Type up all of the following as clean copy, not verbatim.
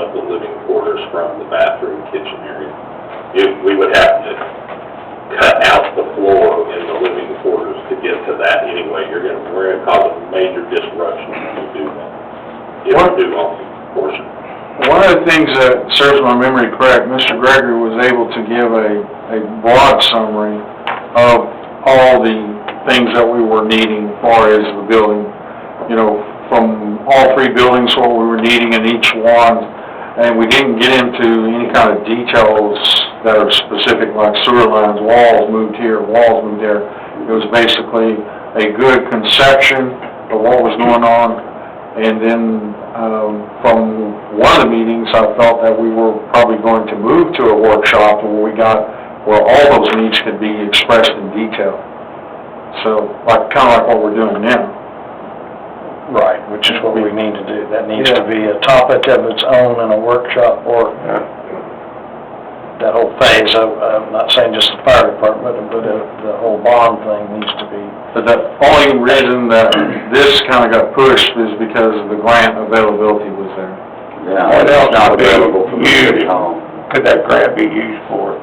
of the living quarters from the bathroom kitchen area. We would have to cut out the floor in the living quarters to get to that anyway. We're going to cause a major disruption when we do that. If we do on the portion. One of the things that serves my memory correct, Mr. Gregory was able to give a broad summary of all the things that we were needing as far as the building. You know, from all three buildings, what we were needing in each one. And we didn't get into any kind of details that are specific, like sewer lines, walls moved here, walls moved there. It was basically a good conception of what was going on. And then from one of the meetings, I felt that we were probably going to move to a workshop where all those needs could be expressed in detail. So, kind of like what we're doing now. Right, which is what we need to do. That needs to be a topic of its own in a workshop, or that whole phase. I'm not saying just the fire department, but the whole bond thing needs to be. But the only reason that this kind of got pushed is because the grant availability was there. Yeah, what else not available for the city hall? Could that grant be used for?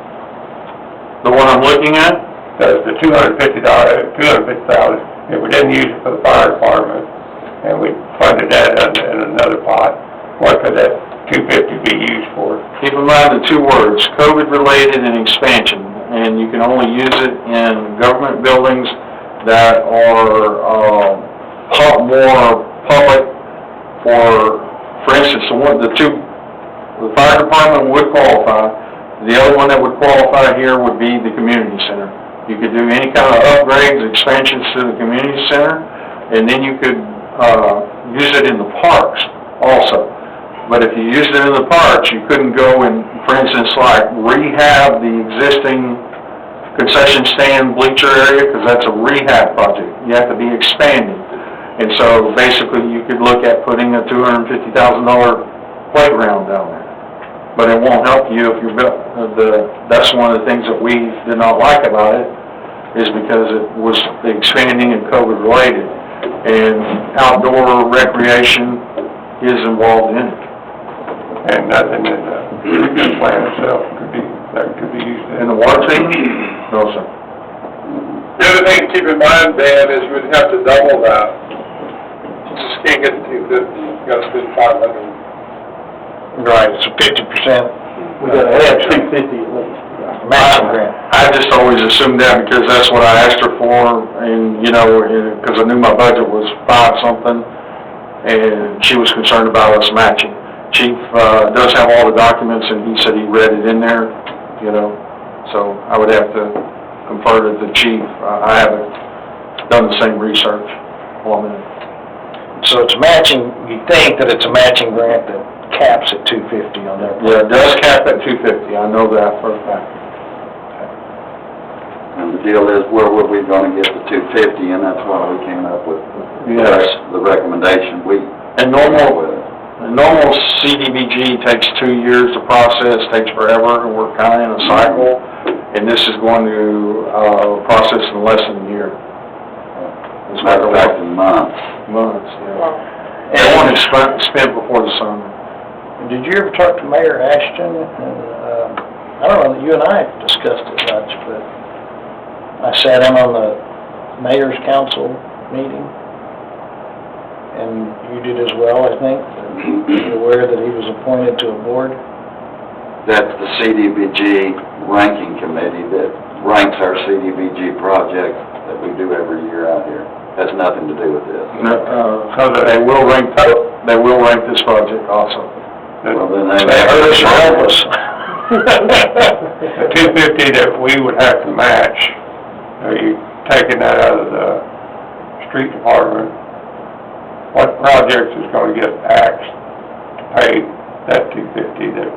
The one I'm looking at? The $250,000, if we didn't use it for the fire department, and we funded that in another pot, what could that $250 be used for? Keep in mind the two words, COVID-related and expansion, and you can only use it in government buildings that are more public. For instance, the fire department would qualify. The other one that would qualify here would be the community center. You could do any kind of upgrades, expansions to the community center, and then you could use it in the parks also. But if you used it in the parks, you couldn't go and, for instance, like rehab the existing concession stand bleacher area, because that's a rehab project. You have to be expanding. And so basically you could look at putting a $250,000 playground down there. But it won't help you if you're that's one of the things that we did not like about it, is because it was expanding and COVID related. And outdoor recreation is involved in it. And nothing in the treatment plant itself could be used In the water treatment? No, sir. The other thing to keep in mind, Dan, is you would have to double that. You just can't get to 250, you gotta spend 500. Right, it's a 50%. We gotta have 250 at least. Matching grant. I just always assumed that because that's what I asked her for, and, because I knew my budget was 5-something, and she was concerned about us matching. Chief does have all the documents, and he said he read it in there, so I would have to confer to the chief. I haven't done the same research. So it's matching, you think that it's a matching grant that caps at 250 on their part? Yeah, it does cap at 250, I know that for a fact. And the deal is, where were we gonna get the $250, and that's why we came up with the recommendation. And normal CDBG takes 2 years to process, takes forever, and we're kind of in a cycle, and this is going to process in less than a year. As a matter of fact, in months. Months, yeah. And one is spent before the summer. Did you ever talk to Mayor Ashton? And, I don't know that you and I discussed it much, but I sat in on the mayor's council meeting, and you did as well, I think. You're aware that he was appointed to a board? That's the CDBG ranking committee that ranks our CDBG projects that we do every year out here. Has nothing to do with this. They will rank this project also. Well, then They heard us or help us. The $250 that we would have to match, are you taking that out of the street department? What projects is going to get axed to pay that $250 that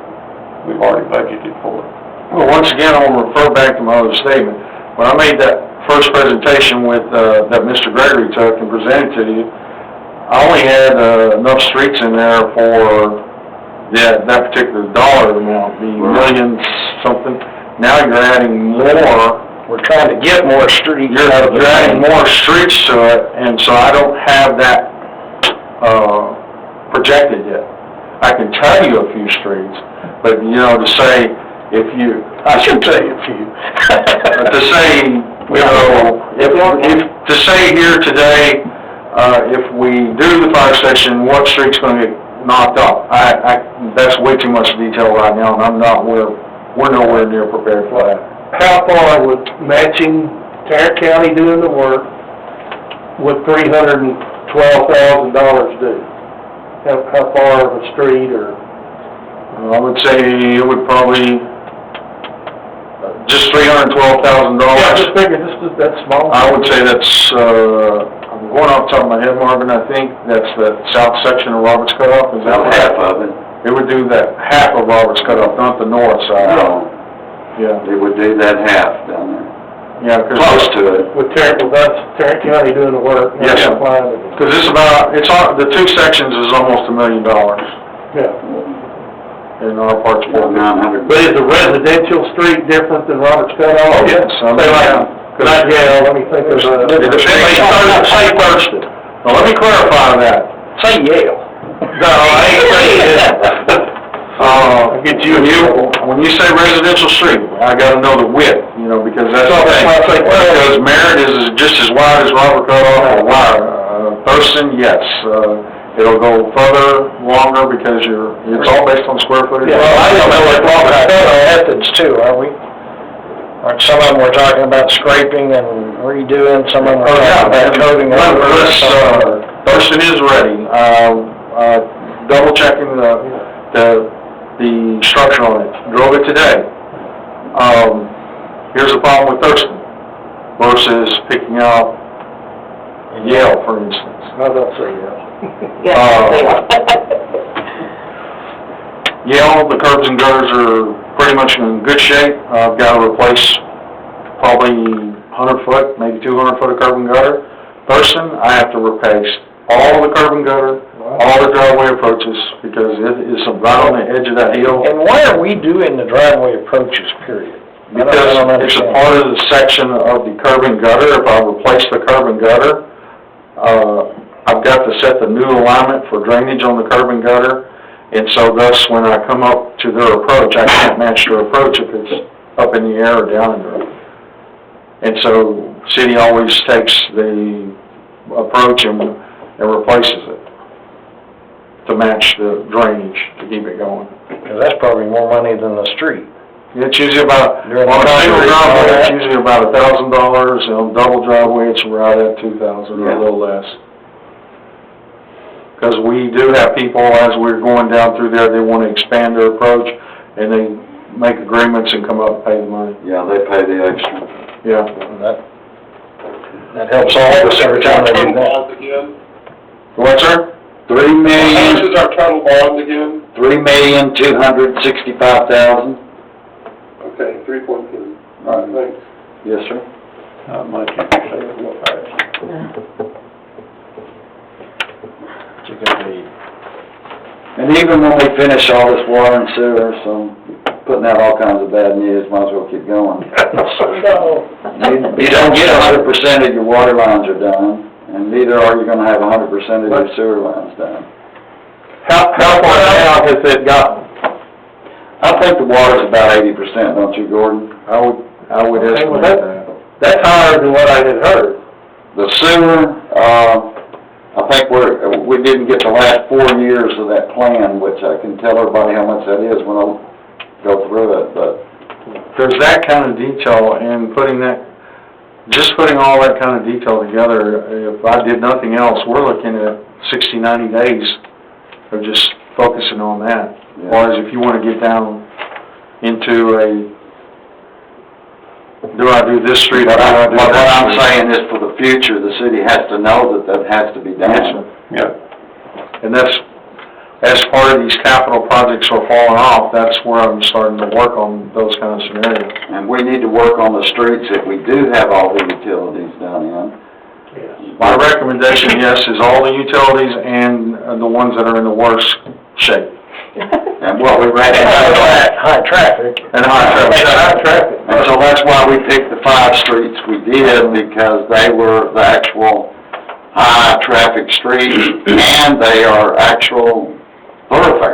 we've already budgeted for? Well, once again, I'll refer back to my other statement. When I made that first presentation that Mr. Gregory took and presented to you, I only had enough streets in there for that particular dollar amount, the millions something. Now you're adding more. We're trying to get more streets. You're adding more streets to it, and so I don't have that projected yet. I can tell you a few streets, but, you know, to say, if you... I can tell you a few. To say, you know, to say here today, if we do the fire station, what street's gonna get knocked off? That's way too much detail right now, and we're nowhere near prepared for that. How far would matching Tarrant County doing the work would $312,000 do? How far of a street or? I would say it would probably, just $312,000. Yeah, I just figured that's small. I would say that's, I'm going off the top of my head, Marvin, I think that's the south section of Roberts Cutoff, is that About right? half of it. It would do that, half of Roberts Cutoff, not the north side. No, Yeah, it would do that half down there. yeah, Close to it. With Tarrant County doing the work. not Yes, sir. applying it. because it's on, the two sections is almost $1 million Yeah. in our parts. About 900. But is a residential street different than Roberts Cutoff? Oh, yes. Say like, let me think of It depends, say Thurston. Now, let me clarify that. Say Yale. No, I ain't saying that. When you say residential street, I gotta know the width, you know, because that's the thing. Because Merritt is just as wide as Robert Cutoff or wider. Thurston, yes, it'll go further, longer, because it's all based on square footage. Yeah, well, I don't know what Robert Cutoff methods too, are we? Aren't some of them we're talking about scraping and redoing, some of them we're talking about coating over or something? Thurston is ready. Double checking the structure on it. Drove it today. Here's the problem with Thurston versus picking out Yale, for instance. I don't say Yale, the curbs and gutters are pretty much in good shape. I've got to replace probably 100 foot, maybe 200 foot of curb and gutter. Thurston, I have to replace all the curb and gutter, all the driveway approaches, because it is right on the edge of that hill. And why are we doing the driveway approaches, period? Because it's a part of the section of the curb and gutter. If I replace the curb and gutter, I've got to set the new alignment for drainage on the curb and gutter. And so thus, when I come up to their approach, I can't match their approach if it's up in the air or down in the air. And so, city always takes the approach and replaces it to match the drainage, to keep it going. Because that's probably more money than the street. It's usually about, on During a the single concrete, driveway, it's yeah. usually about $1,000, on double driveway, it's right at $2,000 or a little less. Because we do have people, as we're going down through there, they want to expand their approach, and they make agreements and come up and pay the money. Yeah, they pay the extra. Yeah. That helps all of us every time they do that. Bond again? What, sir? How much is our total bond again? $3,265,000. Okay, 3.2. Right. Thanks. Yes, sir. Not much you can say it real fast. And even when we finish all this water and sewer, so putting out all kinds of bad news, might as well keep going. You don't get 100% of your water lines are done, and neither are you gonna have 100% of your sewer lines done. How far down has it gotten? I think the water's about 80%, don't you, Gordon? I would Okay, estimate well, that. That's higher than what I had heard. The sewer, I think we didn't get the last 4 years of that plan, which I can tell everybody how much that is when I go through it, but There's that kind of detail, and putting all that kind of detail together, if I did nothing else, we're looking at 60, 90 days of just focusing on that. Yeah. Whereas if you want to get down into do I do this street, or do I do what that I'm street? saying is for the future, the city has to know that has to be Yes, sir. done. Yeah. And that's, as part of these capital projects are falling off, that's where I'm starting to work on those kind of scenarios. And we need to work on the streets that we do have all the utilities done in. My recommendation, yes, is all the utilities and the ones that are in the worst shape. And what we ran into, High traffic. And high traffic. and so that's why we picked the 5 streets we did, because they were the actual high traffic streets, and they are actual thoroughfares.